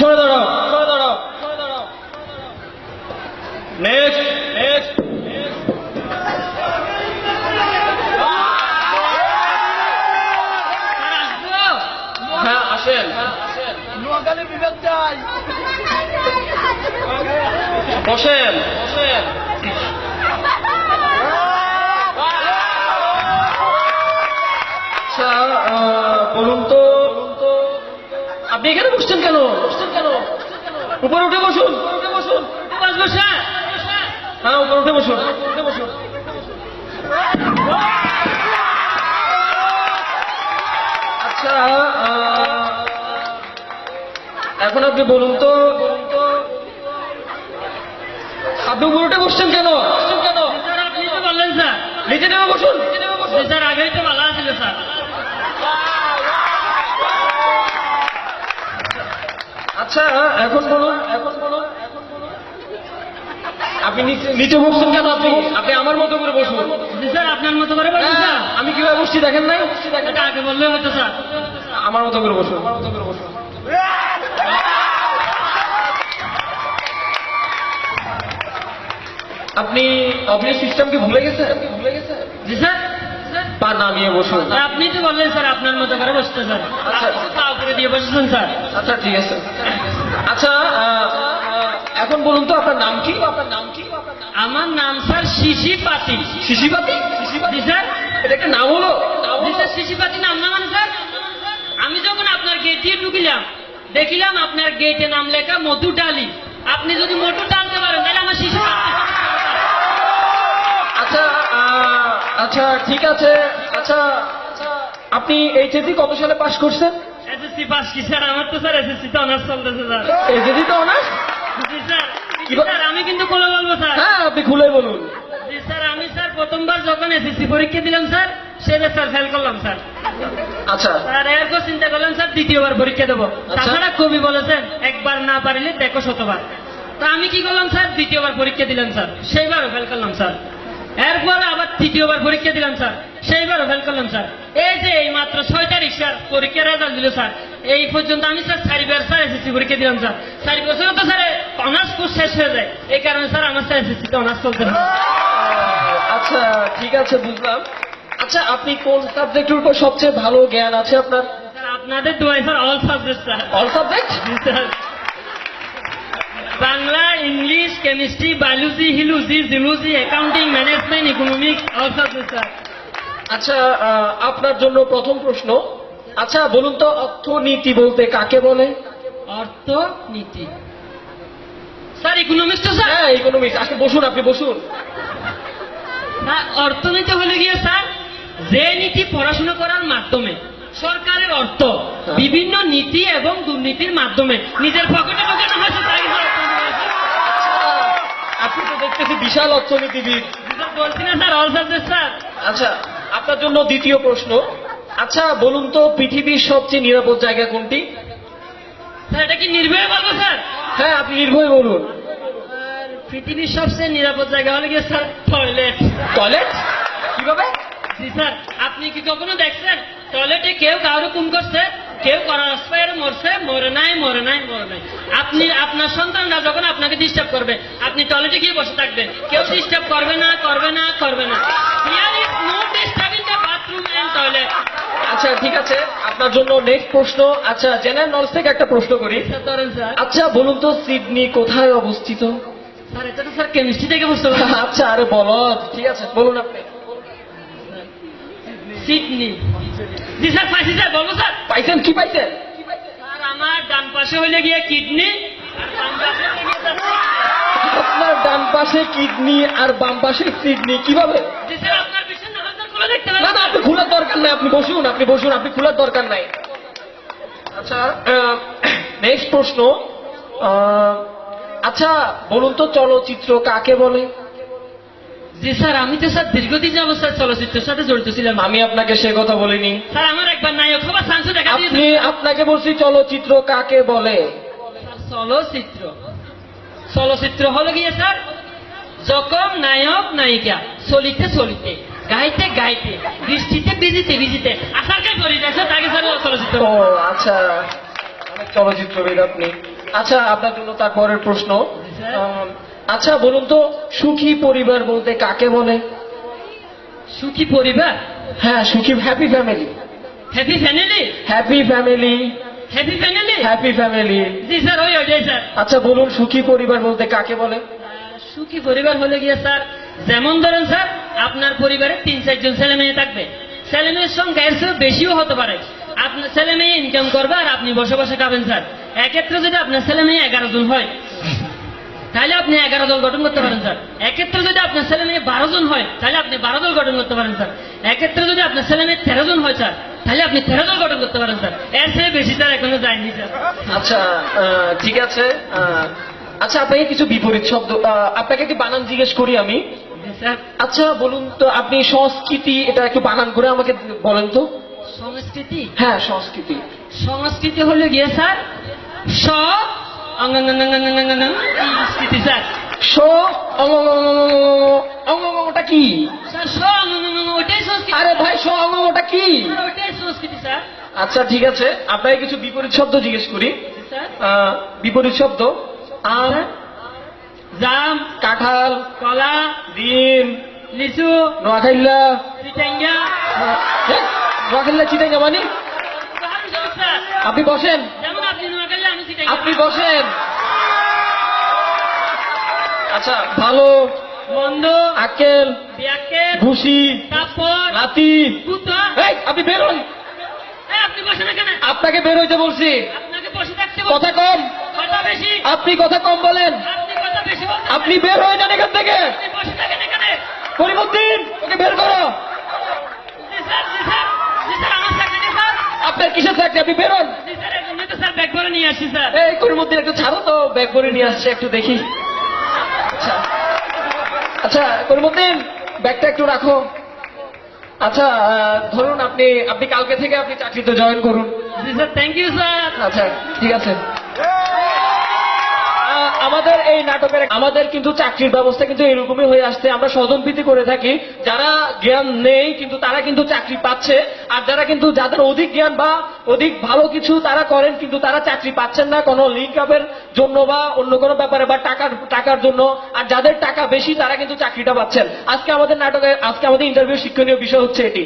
সরে দাঁড়াও, সরে দাঁড়াও, সরে দাঁড়াও। Next, next. হ্যাঁ আসেন। নোয়াখালী বিভাগ চাই। বসেন, বসেন। আচ্ছা বলুন তো আপনি এখানে বসছেন কেন? বসছেন কেন? উপরে উঠে বসুন, উঠে বসুন। হ্যাঁ উপরে উঠে বসুন, উঠে বসুন। আচ্ছা এখন আপনি বলুন তো আপনি উপরে উঠে বসছেন কেন? বসছেন কেন? আপনি তো বললেন স্যার, নিচে নেমে বসুন, নিচে নেমে বসুন। স্যার আগেই তো ভালো ছিল স্যার। আচ্ছা এখন বলুন, এখন বলুন আপনি নিচে বসছেন কেন? আপনি আপনি আমার মতো করে বসুন। জি স্যার, আপনার মতো করে বলুন হ্যাঁ, স্যার। আমি কিভাবে বসছি দেখেন নাই? এটা আগে বললে হতো স্যার। আমার মতো করে বসুন, আমার মতো করে বসুন। আপনি অফিস সিস্টেম কি ভুলে গেছেন? ভুলে গেছেন? জি স্যার, পা নামিয়ে বসুন। স্যার আপনি তো বললেন স্যার আপনার মতো করে বসতে স্যার। আচ্ছা। আপনি তো পা উপরে দিয়ে বসেছেন স্যার। আচ্ছা ঠিক আছে। আচ্ছা এখন বলুন তো আপনার নাম কি? আপনার নাম কি? আমার নাম স্যার শিশিপাতি। শিশিপাতি? জি স্যার, এটা একটা নাম হলো? জি স্যার, শিশিপাতি নাম না মানে স্যার। আমি যখন আপনার গেট দিয়ে ঢুকিলাম দেখিলাম আপনার গেটে নাম লেখা মধু ডালি। আপনি যদি মধু ডালতে পারেন তাহলে আমার শিশিপাতি। আচ্ছা আচ্ছা ঠিক আছে। আচ্ছা আপনি এইচএসসি কত সালে পাশ করছেন? এসএসসি পাস কি স্যার? আমার তো স্যার এসএসসি তে অনার্স চলতেছে স্যার। এইচএসসি তো অনার্স? জি স্যার, কি স্যার আমি কিন্তু খুলে বলবো স্যার। হ্যাঁ আপনি খুলে বলুন। জি স্যার, আমি স্যার প্রথমবার যখন এসএসসি পরীক্ষা দিলাম স্যার সেটা স্যার ফেল করলাম স্যার। আচ্ছা স্যার এরপর চিন্তা করলাম স্যার দ্বিতীয়বার পরীক্ষা দেবো। তাছাড়া কবি বলেছেন একবার না পারিলে দেখো শতবার। তা আমি কি করলাম স্যার দ্বিতীয়বার পরীক্ষা দিলাম স্যার, সেইবারও ফেল করলাম স্যার। এরপর আবার তৃতীয়বার পরীক্ষা দিলাম স্যার, সেইবারও ফেল করলাম স্যার। এই যে এই মাত্র 6 তারিখ স্যার পরীক্ষার রেজাল্ট দিল স্যার। এই পর্যন্ত আমি স্যার 4বার স্যার এসএসসি পরীক্ষা দিলাম স্যার। 4 বছরে তো স্যার অনার্স কোর্স শেষ হয়ে যায়। এই কারণে স্যার আমার স্যার এসএসসি তে অনার্স চলতে হয়। আচ্ছা ঠিক আছে বুঝলাম। আচ্ছা আপনি কোন সাবজেক্টের উপর সবচেয়ে ভালো জ্ঞান আছে আপনার? স্যার আপনাদের দোয়াই sir all subject sir. All subject? জি sir, Bangla, English, chemistry, biology, হিলুজি, geology, accounting, management, economics, all subject sir. আচ্ছা আপনার জন্য প্রথম প্রশ্ন। আচ্ছা বলুন তো অর্থনীতি বলতে কাকে বলে? অর্থনীতি স্যার ইকোনমিক্স তো স্যার। হ্যাঁ ইকোনমিক্স। আজকে বসুন, আপনি বসুন। স্যার অর্থনীতি হলে গিয়ে স্যার যে নীতি পড়াশোনা করার মাধ্যমে সরকারের অর্থ বিভিন্ন নীতি এবং দুর্নীতির মাধ্যমে নিজের পকেটে ঢোকানো হয়েছে তাই স্যার অর্থনীতি বলে স্যার। আপনি তো দেখতেছি বিশাল অর্থনীতিবিদ। স্যার বলছি না স্যার অল সাবজেক্ট স্যার। আচ্ছা আপনার জন্য দ্বিতীয় প্রশ্ন। আচ্ছা বলুন তো পৃথিবীর সবচেয়ে নিরাপদ জায়গা কোনটি? স্যার এটা কি নির্ভয়ে বলবো স্যার? হ্যাঁ আপনি নির্ভয় বলুন। আর পৃথিবীর সবচেয়ে নিরাপদ জায়গা হলে গিয়ে স্যার টয়লেট। টয়লেট? কিভাবে? জি স্যার, আপনি কি কখনো দেখছেন টয়লেটে কেউ কারো কুম করছে, কেউ করার আশ্রয়ে মরছে? মরে নাই, মরে নাই, মরে নাই। আপনি আপনার সন্তানরা যখন আপনাকে ডিস্টার্ব করবে আপনি টয়লেটে গিয়ে বসে থাকবেন, কেউ ডিস্টার্ব করবে না, করবে না, করবে না। Here is no disturbing the bathroom and toilet. আচ্ছা ঠিক আছে আপনার জন্য নেক্সট প্রশ্ন। আচ্ছা জেনারেল নলেজ থেকে একটা প্রশ্ন করি। স্যার ধরেন স্যার। আচ্ছা বলুন তো সিডনি কোথায় অবস্থিত? স্যার এটা তো স্যার কেমিস্ট্রি থেকে বুঝতে পারছি। আচ্ছা আরে বলো। ঠিক আছে বলুন আপনি। সিডনি। জি স্যার পাইছি স্যার, বলবো স্যার? পাইছেন? কি পাইছেন? স্যার আমার ডান পাশে হইলে গিয়ে কিডনি আর বাম পাশে হইলে গিয়ে স্যার। আপনার ডান পাশে কিডনি আর বাম পাশে সিডনি কিভাবে? জি স্যার আপনার পিছনে না হয় স্যার খুলে দেখতে না পারেন। না আপনি খোলার দরকার নাই, আপনি বসুন, আপনি বসুন, আপনি খোলার দরকার নাই। আচ্ছা নেক্সট প্রশ্ন। আচ্ছা বলুন তো চলচ্চিত্র কাকে বলে? জি স্যার, আমি তো স্যার দীর্ঘদিন যাবত স্যার চলচ্চিত্রের সাথে জড়িত ছিলাম। আমি আপনাকে সে কথা বলিনি। স্যার আমার একবার নায়ক হবার চান্স দেখা আপনি দিয়েছে। আপনাকে বলছি চলচ্চিত্র কাকে বলে? স্যার চলচ্চিত্র, চলচ্চিত্র হলো গিয়ে স্যার যখন নায়ক নায়িকা চলিতে চলিতে, গাইতে গাইতে, বৃষ্টিতে ভিজিতে ভিজিতে আসারকে পরিবেশ তাকে স্যার চলচ্চিত্র। ও আচ্ছা অনেক চলচ্চিত্রবিদ আপনি। আচ্ছা, আপনার জন্য তারপরের প্রশ্ন। স্যার। আচ্ছা বলুন তো, সুখী পরিবার বলতে কাকে বলে? সুখী পরিবার, হ্যাঁ, সুখী, happy family. Happy family, happy family, happy family. Happy family. জি স্যার, ওইটাই স্যার। আচ্ছা বলুন, সুখী পরিবার বলতে কাকে বলে? সুখী পরিবার হলে গিয়ে স্যার, যেমন ধরেন স্যার, আপনার পরিবারে 3-4 জন ছেলে মেয়ে থাকবে, ছেলে মেয়ের সংখ্যা এর চেয়েও বেশিও হতে পারে। আপনার ছেলে মেয়ে ইনকাম করবে আর আপনি বসে বসে খাবেন স্যার। এক্ষেত্রে যদি আপনার ছেলে মেয়ে 11 জন হয়, তাহলে আপনি 11 দল গঠন করতে পারেন স্যার। এক্ষেত্রে যদি আপনার ছেলে মেয়ে 12 জন হয়, তাহলে আপনি 12 দল গঠন করতে পারেন স্যার। এক্ষেত্রে যদি আপনার ছেলে মেয়ে 13 জন হয় স্যার, তাহলে আপনি 13 দল গঠন করতে পারেন স্যার। এর চেয়ে বেশি স্যার এখনো যায়নি স্যার। আচ্ছা, ঠিক আছে। আচ্ছা, আপনাকে কিছু বিপরীত শব্দ, আপনাকে একটি বানান জিজ্ঞেস করি আমি। জি স্যার। আচ্ছা বলুন তো, আপনি সংস্কৃতি, এটা একটু বানান করে আমাকে বলেন তো। সংস্কৃতি, হ্যাঁ, সংস্কৃতি। সংস্কৃতি হলে গিয়ে স্যার, স সংস্কৃতি স্যার। স অঙ্গটা কি? স্যার স ওইটাই সংস্কৃতি। আরে ভাই, স অঙ্গটা কি? স্যার, ওইটাই সংস্কৃতি স্যার। আচ্ছা ঠিক আছে, আপনাকে কিছু বিপরীত শব্দ জিজ্ঞেস করি। জি স্যার। বিপরীত শব্দ: আম, জাম, কাঁঠাল, কলা, ডিম, লিচু, নোয়াখাইল্লা। চিটাঙ্গা। নোয়াখাইল্লা চিটাঙ্গা মানে? স্যার, আপনি বসেন, যেমন আপনি নোয়াখালী, আমি চিটাঙ্গা। আপনি বসেন। আচ্ছা, ভালো, মন্দ, আক্কেল, ব্যাকেট, ঘুষি, কাপড়, লাতি। কুতা। এই, আপনি বেরোন। আপনি বসেন এখানে। আপনাকে বের হইতে বলছি। আপনাকে বসে থাকতে বলছি। কথা কম, কথা বেশি। আপনি কথা কম বলেন। আপনি কথা বেশি বলছেন। আপনি বের হয়ে যান এখান থেকে। আপনি বসে থাকেন এখানে। করিমউদ্দিন, ওকে বের করো। জি স্যার, জি স্যার, জি স্যার, আমার চাকরি নেই স্যার। আপনার কিসের চাকরি? আপনি বেরোন। জি স্যার, এজন্য তো স্যার ব্যাগ ভরে নিয়ে আসছি স্যার। এই করিমউদ্দিন, একটু ছাড়ো তো, ব্যাগ ভরে নিয়ে আসছে, একটু দেখি। আচ্ছা, আচ্ছা করিমউদ্দিন, ব্যাগটা একটু রাখো। আচ্ছা, ধরুন আপনি কালকে থেকে আপনি চাকরিতে জয়েন করুন। জি স্যার, থ্যাংক ইউ স্যার। আচ্ছা ঠিক আছে। আমাদের এই নাটকের, আমাদের কিন্তু চাকরির ব্যবস্থা কিন্তু এরকমই হয়ে আসছে। আমরা স্বজনপ্রীতি করে থাকি। যারা জ্ঞান নেই কিন্তু তারা কিন্তু চাকরি পাচ্ছে, আর যারা কিন্তু যাদের অধিক জ্ঞান বা অধিক ভালো কিছু তারা করেন কিন্তু তারা চাকরি পাচ্ছেন না, কোনো লিঙ্ক আপের জন্য বা অন্য কোনো ব্যাপারে বা টাকার জন্য। আর যাদের টাকা বেশি তারা কিন্তু চাকরিটা পাচ্ছেন। আজকে আমাদের নাটকের, আজকে আমাদের ইন্টারভিউ শিক্ষণীয় বিষয় হচ্ছে এটি।